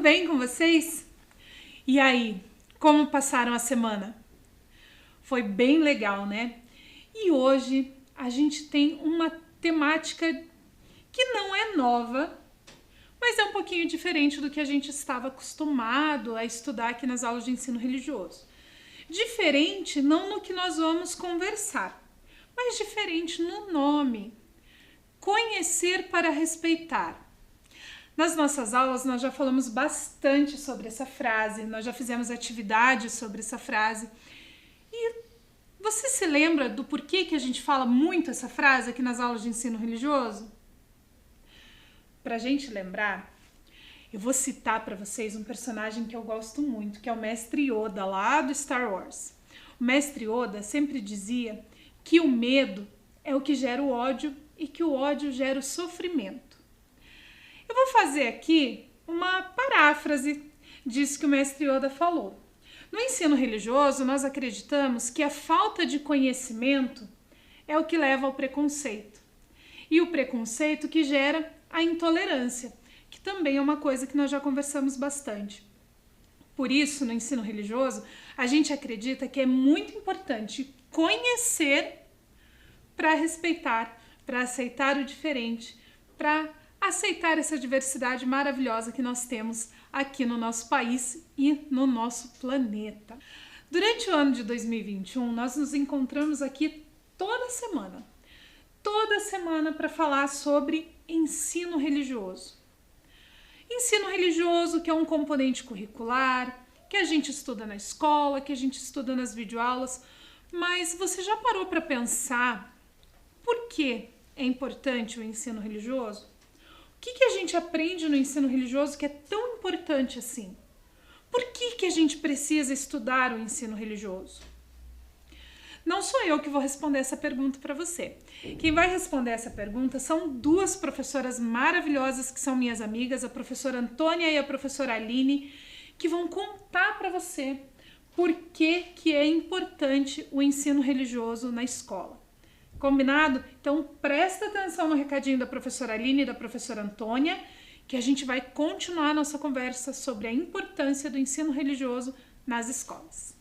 bem com vocês? E aí, como passaram a semana? Foi bem legal, né? E hoje a gente tem uma temática que não é nova, mas é um pouquinho diferente do que a gente estava acostumado a estudar aqui nas aulas de ensino religioso. Diferente não no que nós vamos conversar, mas diferente no nome. Conhecer para respeitar. Nas nossas aulas nós já falamos bastante sobre essa frase, nós já fizemos atividades sobre essa frase. E você se lembra do porquê que a gente fala muito essa frase aqui nas aulas de ensino religioso? Para a gente lembrar, eu vou citar para vocês um personagem que eu gosto muito, que é o Mestre Yoda, lá do Star Wars. O Mestre Yoda sempre dizia que o medo é o que gera o ódio e que o ódio gera o sofrimento. Eu vou fazer aqui uma paráfrase disso que o Mestre Yoda falou. No ensino religioso, nós acreditamos que a falta de conhecimento é o que leva ao preconceito. E o preconceito que gera a intolerância, que também é uma coisa que nós já conversamos bastante. Por isso, no ensino religioso, a gente acredita que é muito importante conhecer para respeitar, para aceitar o diferente, para aceitar essa diversidade maravilhosa que nós temos aqui no nosso país e no nosso planeta. Durante o ano de 2021, nós nos encontramos aqui toda semana para falar sobre ensino religioso. Ensino religioso que é um componente curricular, que a gente estuda na escola, que a gente estuda nas videoaulas, mas você já parou para pensar por que é importante o ensino religioso? O que a gente aprende no ensino religioso que é tão importante assim? Por que a gente precisa estudar o ensino religioso? Não sou eu que vou responder essa pergunta para você. Quem vai responder essa pergunta são duas professoras maravilhosas que são minhas amigas, a professora Antônia e a professora Aline, que vão contar para você por que é importante o ensino religioso na escola. Combinado? Então presta atenção no recadinho da professora Aline e da professora Antônia, que a gente vai continuar a nossa conversa sobre a importância do ensino religioso nas escolas.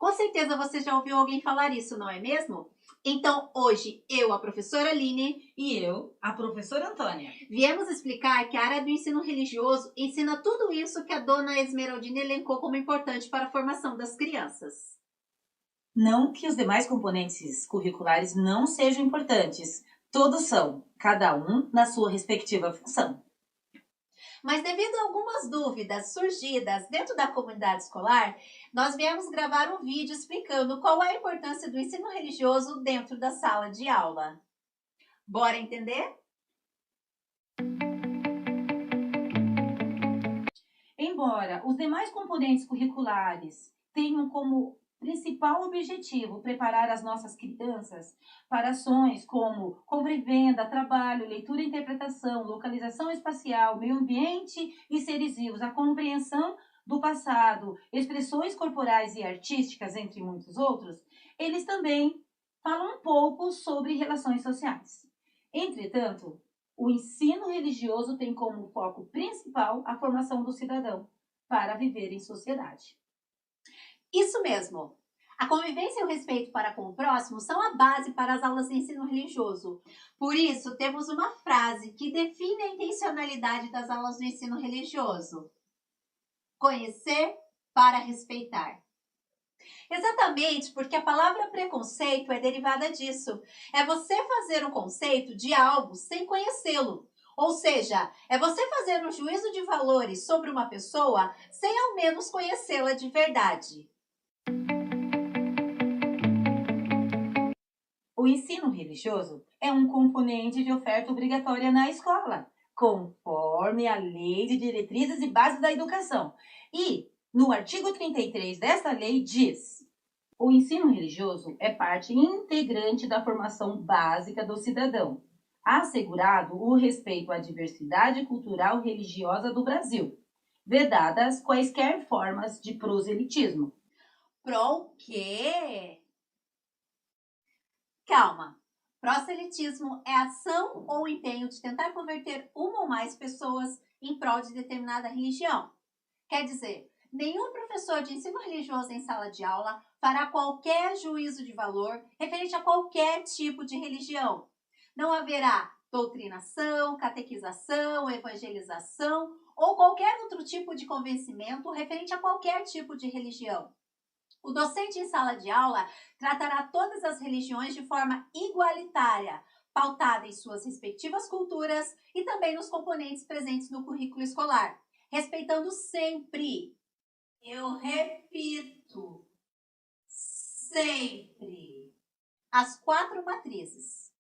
Com certeza você já ouviu alguém falar isso, não é mesmo? Então, hoje, eu, a professora Aline e eu, a professora Antônia, viemos explicar que a área do ensino religioso ensina tudo isso que a dona Esmeraldina elencou como importante para a formação das crianças. Não que os demais componentes curriculares não sejam importantes, todos são, cada um na sua respectiva função. Mas devido a algumas dúvidas surgidas dentro da comunidade escolar, nós viemos gravar um vídeo explicando qual é a importância do ensino religioso dentro da sala de aula. Bora entender? Embora os demais componentes curriculares tenham como principal objetivo preparar as nossas crianças para ações como compra e venda, trabalho, leitura e interpretação, localização espacial, meio ambiente e seres vivos, a compreensão do passado, expressões corporais e artísticas, entre muitos outros, eles também falam um pouco sobre relações sociais. Entretanto, o ensino religioso tem como foco principal a formação do cidadão para viver em sociedade. Isso mesmo! A convivência e o respeito para com o próximo são a base para as aulas de ensino religioso. Por isso, temos uma frase que define a intencionalidade das aulas do ensino religioso: conhecer para respeitar. Exatamente porque a palavra preconceito é derivada disso. É você fazer um conceito de algo sem conhecê-lo. Ou seja, é você fazer um juízo de valores sobre uma pessoa sem ao menos conhecê-la de verdade. O ensino religioso é um componente de oferta obrigatória na escola, conforme a Lei de Diretrizes e Bases da Educação. E, no artigo 33 desta lei, diz: o ensino religioso é parte integrante da formação básica do cidadão, assegurado o respeito à diversidade cultural e religiosa do Brasil, vedadas quaisquer formas de proselitismo. Pro quê? Calma! Proselitismo é ação ou empenho de tentar converter uma ou mais pessoas em prol de determinada religião. Quer dizer, nenhum professor de ensino religioso em sala de aula fará qualquer juízo de valor referente a qualquer tipo de religião. Não haverá doutrinação, catequização, evangelização ou qualquer outro tipo de convencimento referente a qualquer tipo de religião. O docente em sala de aula tratará todas as religiões de forma igualitária, pautada em suas respectivas culturas e também nos componentes presentes no currículo escolar, respeitando sempre, eu repito, sempre, as 4 matrizes.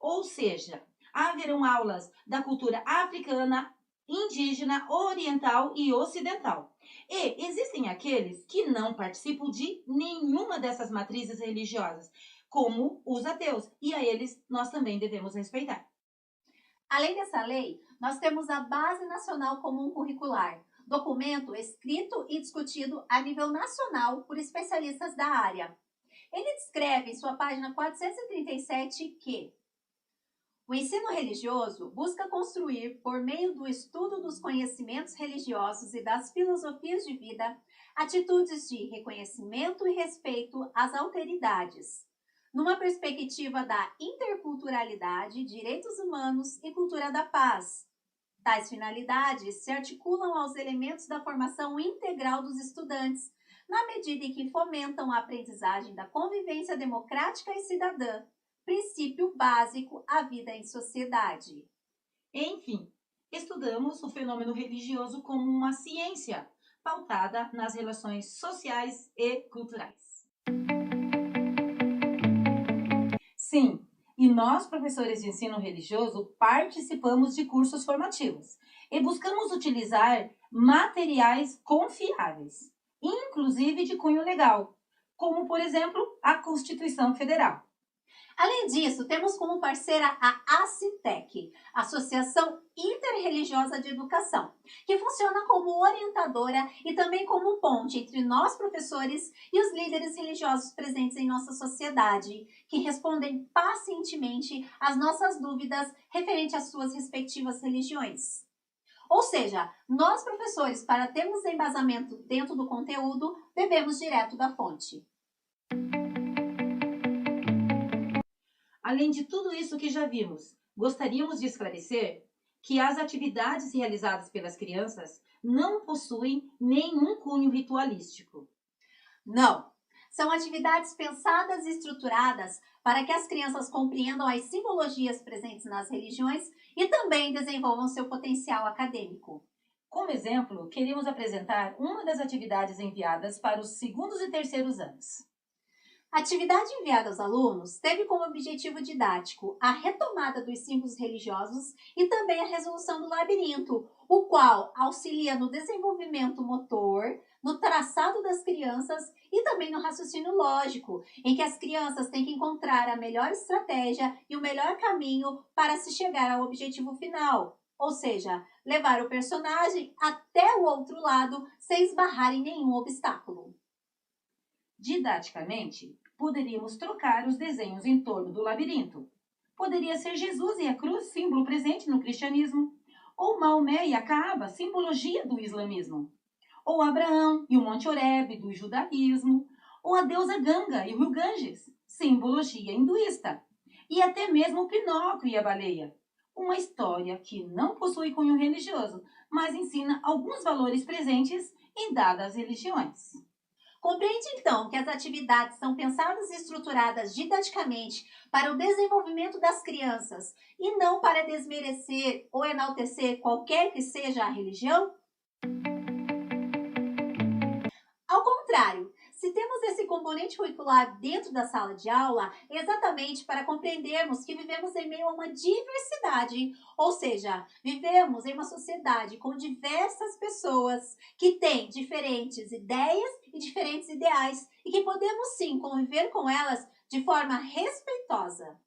Ou seja, haverão aulas da cultura africana, indígena, oriental e ocidental. E existem aqueles que não participam de nenhuma dessas matrizes religiosas, como os ateus, e a eles nós também devemos respeitar. Além dessa lei, nós temos a Base Nacional Comum Curricular, documento escrito e discutido a nível nacional por especialistas da área. Ele descreve em sua página 437 que o ensino religioso busca construir, por meio do estudo dos conhecimentos religiosos e das filosofias de vida, atitudes de reconhecimento e respeito às alteridades, numa perspectiva da interculturalidade, direitos humanos e cultura da paz. Tais finalidades se articulam aos elementos da formação integral dos estudantes, na medida em que fomentam a aprendizagem da convivência democrática e cidadã, princípio básico à vida em sociedade. Enfim, estudamos o fenômeno religioso como uma ciência, pautada nas relações sociais e culturais. Sim, e nós, professores de ensino religioso, participamos de cursos formativos e buscamos utilizar materiais confiáveis, inclusive de cunho legal, como, por exemplo, a Constituição Federal. Além disso, temos como parceira a ACITEC, Associação Interreligiosa de Educação, que funciona como orientadora e também como ponte entre nós, professores, e os líderes religiosos presentes em nossa sociedade, que respondem pacientemente às nossas dúvidas referente às suas respectivas religiões. Ou seja, nós, professores, para termos embasamento dentro do conteúdo, bebemos direto da fonte. Além de tudo isso que já vimos, gostaríamos de esclarecer que as atividades realizadas pelas crianças não possuem nenhum cunho ritualístico. Não, São atividades pensadas e estruturadas para que as crianças compreendam as simbologias presentes nas religiões e também desenvolvam seu potencial acadêmico. Como exemplo, queremos apresentar uma das atividades enviadas para os segundos e terceiros anos. A atividade enviada aos alunos teve como objetivo didático a retomada dos símbolos religiosos e também a resolução do labirinto, o qual auxilia no desenvolvimento motor, no traçado das crianças e também no raciocínio lógico, em que as crianças têm que encontrar a melhor estratégia e o melhor caminho para se chegar ao objetivo final, ou seja, levar o personagem até o outro lado sem esbarrar em nenhum obstáculo. Didaticamente, poderíamos trocar os desenhos em torno do labirinto. Poderia ser Jesus e a cruz, símbolo presente no cristianismo, ou Maomé e a Caaba, simbologia do islamismo, ou Abraão e o Monte Horebe, do judaísmo, ou a deusa Ganga e o rio Ganges, simbologia hinduísta, e até mesmo o Pinóquio e a baleia, uma história que não possui cunho religioso, mas ensina alguns valores presentes em dadas religiões. Compreende, então, que as atividades são pensadas e estruturadas didaticamente para o desenvolvimento das crianças e não para desmerecer ou enaltecer qualquer que seja a religião? Ao contrário, se temos esse componente curricular dentro da sala de aula, é exatamente para compreendermos que vivemos em meio a uma diversidade, ou seja, vivemos em uma sociedade com diversas pessoas que têm diferentes ideias e diferentes ideais e que podemos sim conviver com elas de forma respeitosa.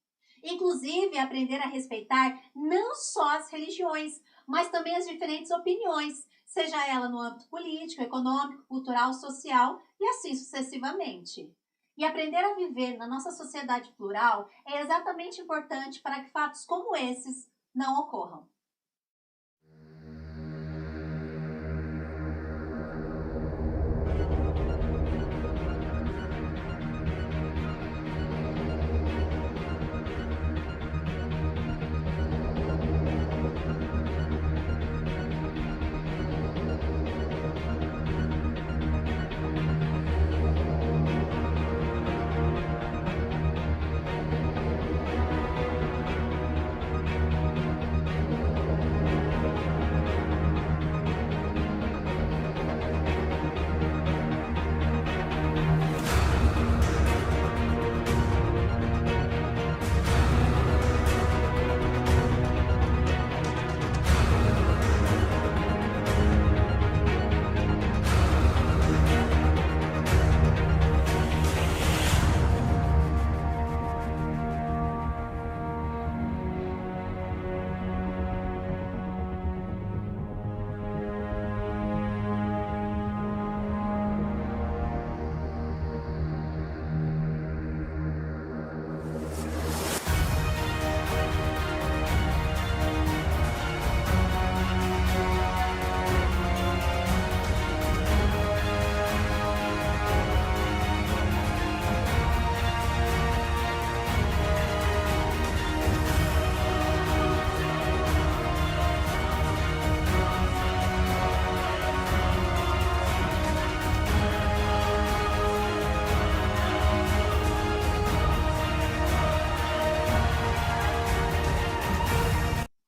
Inclusive, aprender a respeitar não só as religiões, mas também as diferentes opiniões, seja ela no âmbito político, econômico, cultural, social e assim sucessivamente. E aprender a viver na nossa sociedade plural é exatamente importante para que fatos como esses não ocorram.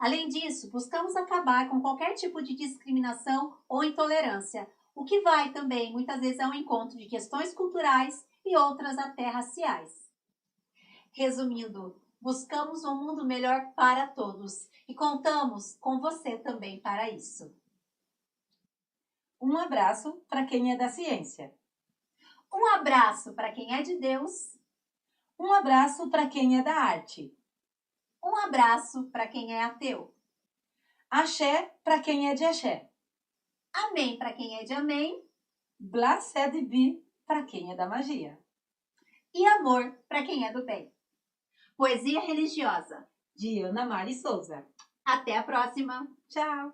Além disso, buscamos acabar com qualquer tipo de discriminação ou intolerância, o que vai também, muitas vezes, ao encontro de questões culturais e outras até raciais. Resumindo, buscamos um mundo melhor para todos e contamos com você também para isso. Um abraço para quem é da ciência. Um abraço para quem é de Deus. Um abraço para quem é da arte. Um abraço para quem é ateu. Axé para quem é de axé. Amém para quem é de amém. Blacé de bi para quem é da magia. E amor para quem é do bem. Poesia religiosa. De Ana Mari Souza. Até a próxima. Tchau!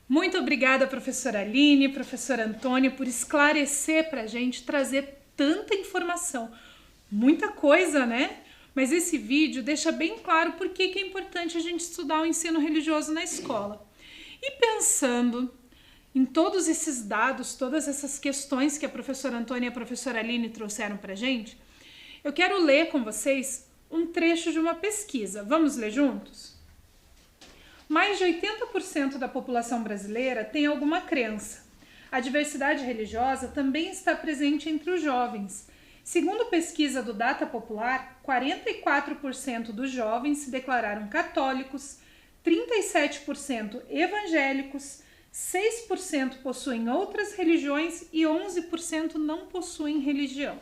Muito obrigada, professora Aline, professora Antônia, por esclarecer para a gente, trazer tanta informação. Muita coisa, né? mas esse vídeo deixa bem claro por que é importante a gente estudar o ensino religioso na escola. E pensando em todos esses dados, todas essas questões que a professora Antônia e a professora Aline trouxeram para a gente, eu quero ler com vocês um trecho de uma pesquisa. Vamos ler juntos? Mais de 80% da população brasileira tem alguma crença. A diversidade religiosa também está presente entre os jovens. Segundo pesquisa do Data Popular, 44% dos jovens se declararam católicos, 37% evangélicos, 6% possuem outras religiões e 11% não possuem religião.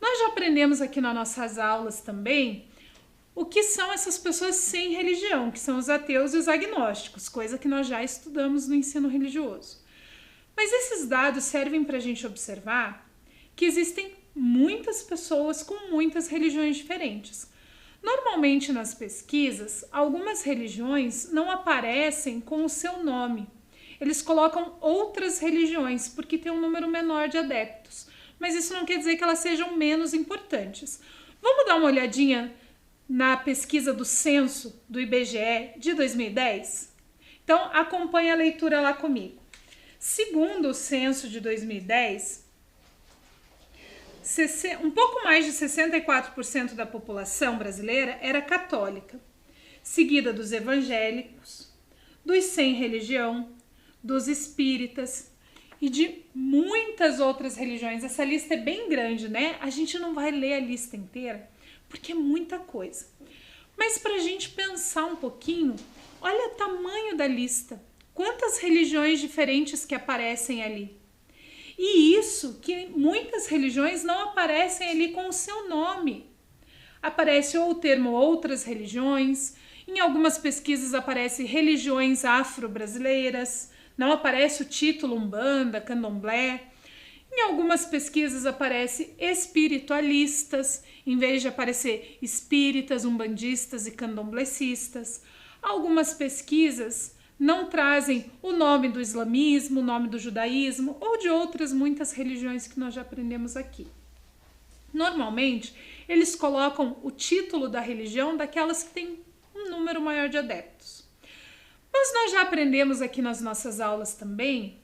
Nós já aprendemos aqui nas nossas aulas também o que são essas pessoas sem religião, que são os ateus e os agnósticos, coisa que nós já estudamos no ensino religioso. Mas esses dados servem para a gente observar que existem muitas pessoas com muitas religiões diferentes. Normalmente nas pesquisas, algumas religiões não aparecem com o seu nome. Eles colocam outras religiões porque tem um número menor de adeptos. Mas isso não quer dizer que elas sejam menos importantes. Vamos dar uma olhadinha na pesquisa do censo do IBGE de 2010? Então, acompanhe a leitura lá comigo. Segundo o censo de 2010, um pouco mais de 64% da população brasileira era católica, seguida dos evangélicos, dos sem religião, dos espíritas e de muitas outras religiões. Essa lista é bem grande, né? A gente não vai ler a lista inteira, porque é muita coisa. Mas para a gente pensar um pouquinho, olha o tamanho da lista. Quantas religiões diferentes que aparecem ali. E isso que muitas religiões não aparecem ali com o seu nome. Aparece ou o termo outras religiões, em algumas pesquisas aparece religiões afro-brasileiras, não aparece o título Umbanda, Candomblé. Em algumas pesquisas aparece espiritualistas, em vez de aparecer espíritas, umbandistas e candomblecistas. Algumas pesquisas não trazem o nome do islamismo, o nome do judaísmo ou de outras muitas religiões que nós já aprendemos aqui. Normalmente, eles colocam o título da religião daquelas que têm um número maior de adeptos. Mas nós já aprendemos aqui nas nossas aulas também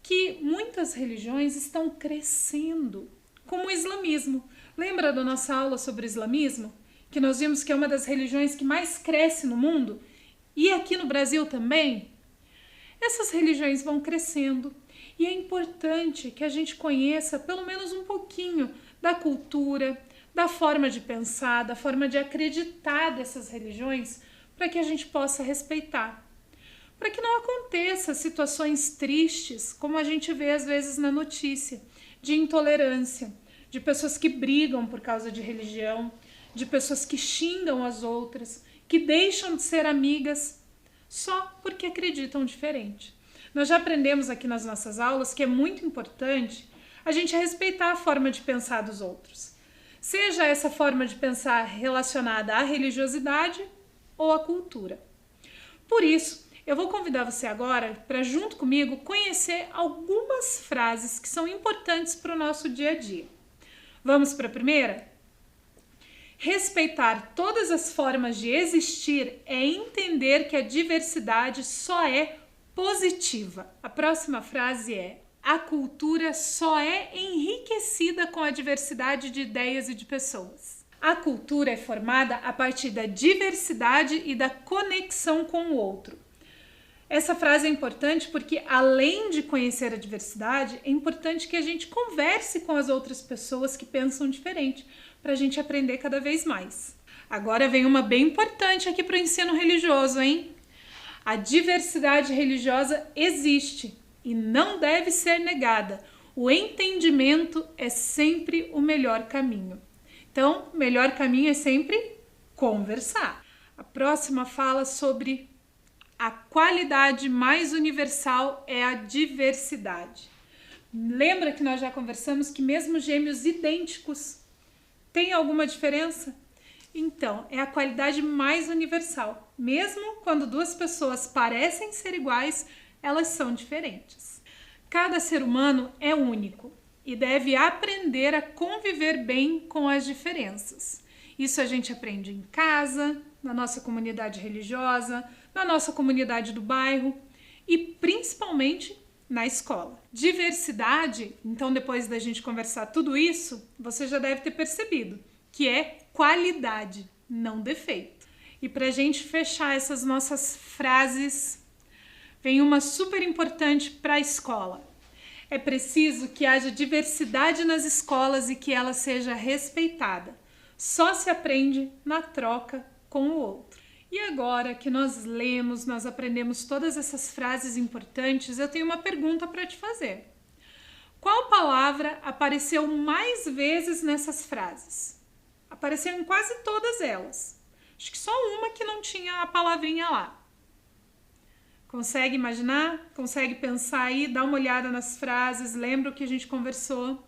que muitas religiões estão crescendo, como o islamismo. Lembra da nossa aula sobre o islamismo? Que nós vimos que é uma das religiões que mais cresce no mundo? E aqui no Brasil também? Essas religiões vão crescendo e é importante que a gente conheça pelo menos um pouquinho da cultura, da forma de pensar, da forma de acreditar dessas religiões para que a gente possa respeitar. Para que não aconteça situações tristes, como a gente vê às vezes na notícia, de intolerância, de pessoas que brigam por causa de religião, de pessoas que xingam as outras, que deixam de ser amigas só porque acreditam diferente. Nós já aprendemos aqui nas nossas aulas que é muito importante a gente respeitar a forma de pensar dos outros. Seja essa forma de pensar relacionada à religiosidade ou à cultura. Por isso, eu vou convidar você agora para, junto comigo, conhecer algumas frases que são importantes para o nosso dia a dia. Vamos para a primeira? Respeitar todas as formas de existir é entender que a diversidade só é positiva. A próxima frase é: a cultura só é enriquecida com a diversidade de ideias e de pessoas. A cultura é formada a partir da diversidade e da conexão com o outro. Essa frase é importante porque, além de conhecer a diversidade, é importante que a gente converse com as outras pessoas que pensam diferente, para a gente aprender cada vez mais. Agora vem uma bem importante aqui para o ensino religioso, hein? A diversidade religiosa existe e não deve ser negada. O entendimento é sempre o melhor caminho. Então, o melhor caminho é sempre conversar. A próxima fala sobre a qualidade mais universal é a diversidade. Lembra que nós já conversamos que mesmo gêmeos idênticos têm alguma diferença? Então, é a qualidade mais universal. Mesmo quando duas pessoas parecem ser iguais, elas são diferentes. Cada ser humano é único e deve aprender a conviver bem com as diferenças. Isso a gente aprende em casa, na nossa comunidade religiosa, na nossa comunidade do bairro e principalmente na escola. Diversidade, então depois da gente conversar tudo isso, você já deve ter percebido que é qualidade, não defeito. E para a gente fechar essas nossas frases, vem uma super importante para a escola. É preciso que haja diversidade nas escolas e que ela seja respeitada. Só se aprende na troca com o outro. E agora que nós lemos, nós aprendemos todas essas frases importantes, eu tenho uma pergunta para te fazer. Qual palavra apareceu mais vezes nessas frases? Apareceu em quase todas elas. Acho que só uma que não tinha a palavrinha lá. Consegue imaginar? Consegue pensar aí? Dá uma olhada nas frases, lembra o que a gente conversou?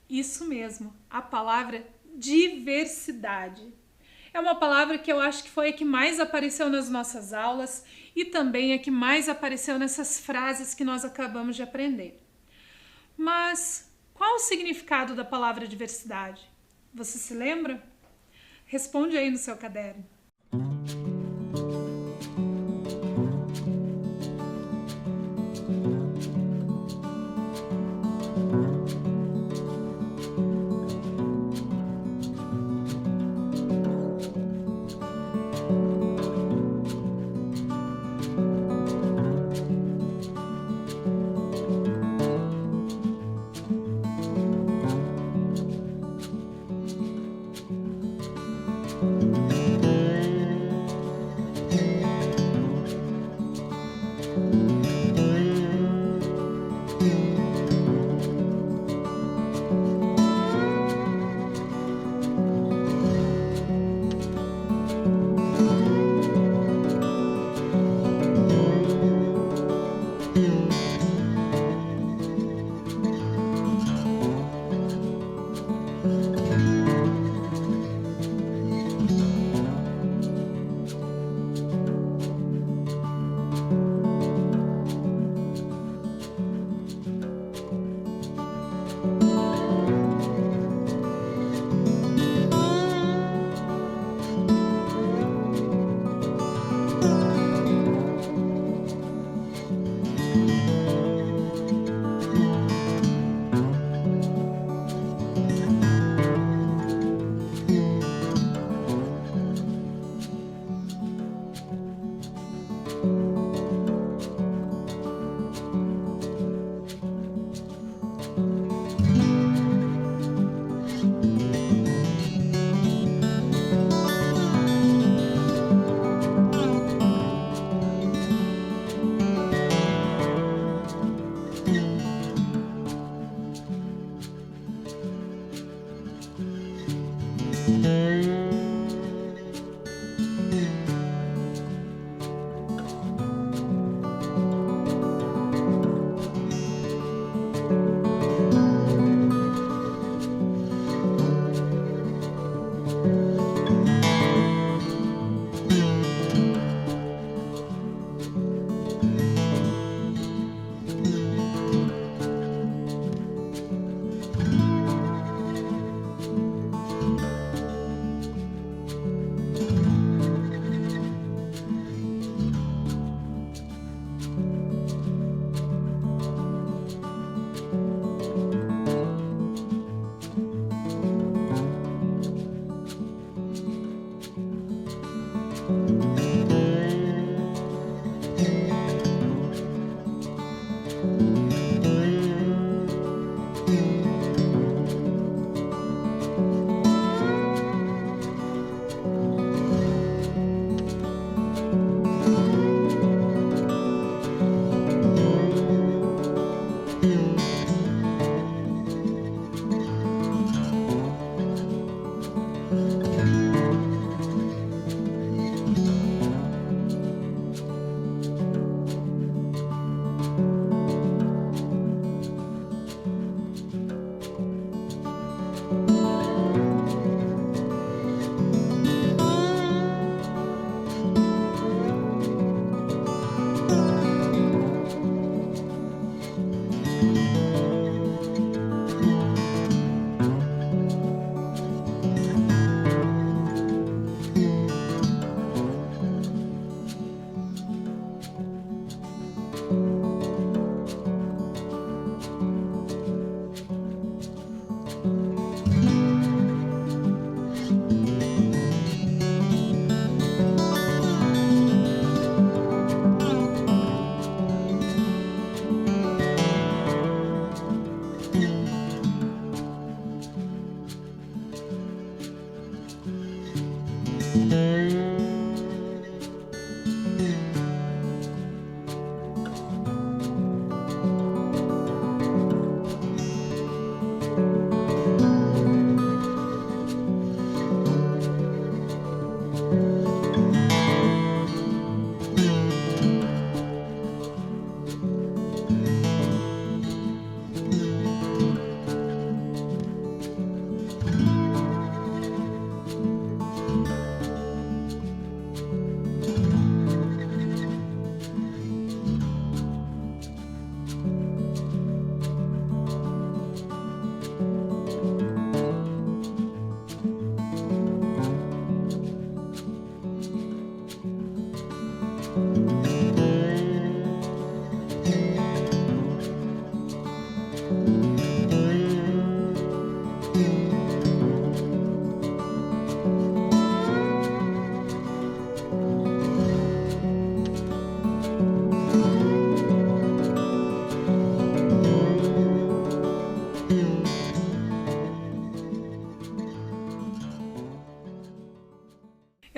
Isso mesmo, a palavra diversidade. É uma palavra que eu acho que foi a que mais apareceu nas nossas aulas e também a que mais apareceu nessas frases que nós acabamos de aprender. Mas qual o significado da palavra diversidade? Você se lembra? Responde aí no seu caderno.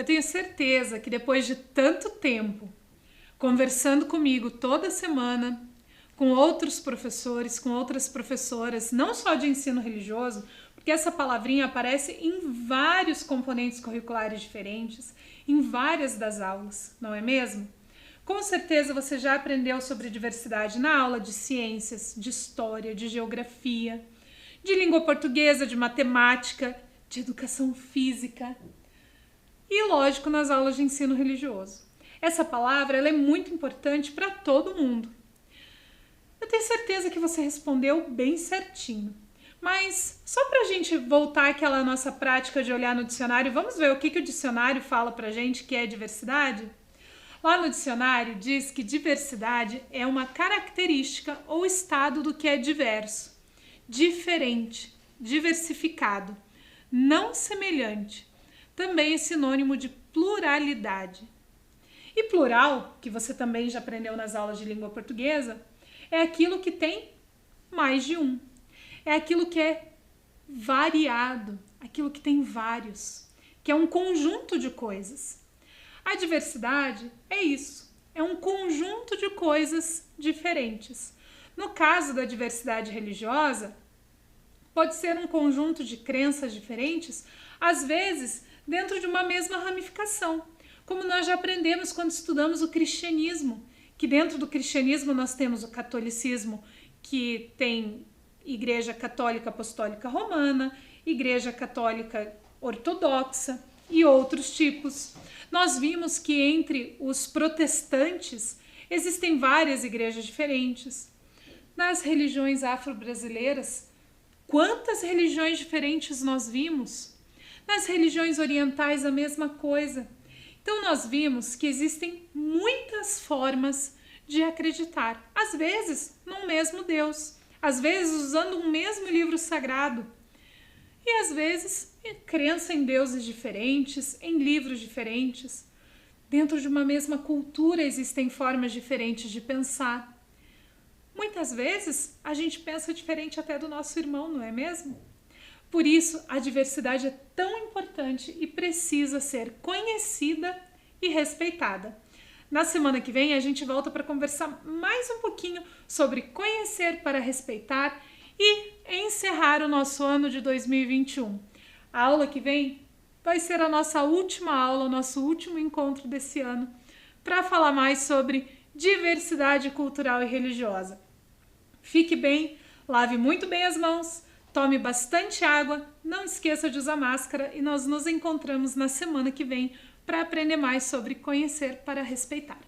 tenho certeza que depois de tanto tempo conversando comigo toda semana, com outros professores, com outras professoras, não só de ensino religioso, porque essa palavrinha aparece em vários componentes curriculares diferentes, em várias das aulas, não é mesmo? Com certeza você já aprendeu sobre diversidade na aula de ciências, de história, de geografia, de língua portuguesa, de matemática, de educação física e, lógico, nas aulas de ensino religioso. Essa palavra ela é muito importante para todo mundo. Eu tenho certeza que você respondeu bem certinho. Mas só para a gente voltar àquela nossa prática de olhar no dicionário, vamos ver o que o dicionário fala para a gente que é diversidade? Lá no dicionário diz que diversidade é uma característica ou estado do que é diverso, diferente, diversificado, não semelhante. Também é sinônimo de pluralidade. E plural, que você também já aprendeu nas aulas de língua portuguesa, é aquilo que tem mais de um. É aquilo que é variado, aquilo que tem vários, que é um conjunto de coisas. A diversidade é isso, é um conjunto de coisas diferentes. No caso da diversidade religiosa, pode ser um conjunto de crenças diferentes, às vezes dentro de uma mesma ramificação, como nós já aprendemos quando estudamos o cristianismo, que dentro do cristianismo nós temos o catolicismo, que tem Igreja Católica Apostólica Romana, Igreja Católica Ortodoxa e outros tipos. Nós vimos que entre os protestantes existem várias igrejas diferentes. Nas religiões afro-brasileiras, quantas religiões diferentes nós vimos? Nas religiões orientais, a mesma coisa. Então, nós vimos que existem muitas formas de acreditar, às vezes num mesmo Deus, às vezes usando um mesmo livro sagrado, e às vezes crença em deuses diferentes, em livros diferentes. Dentro de uma mesma cultura existem formas diferentes de pensar. Muitas vezes a gente pensa diferente até do nosso irmão, não é mesmo? Por isso, a diversidade é tão importante e precisa ser conhecida e respeitada. Na semana que vem, a gente volta para conversar mais um pouquinho sobre conhecer para respeitar e encerrar o nosso ano de 2021. A aula que vem vai ser a nossa última aula, o nosso último encontro desse ano, para falar mais sobre diversidade cultural e religiosa. Fique bem, lave muito bem as mãos, tome bastante água, não esqueça de usar máscara e nós nos encontramos na semana que vem para aprender mais sobre conhecer para respeitar.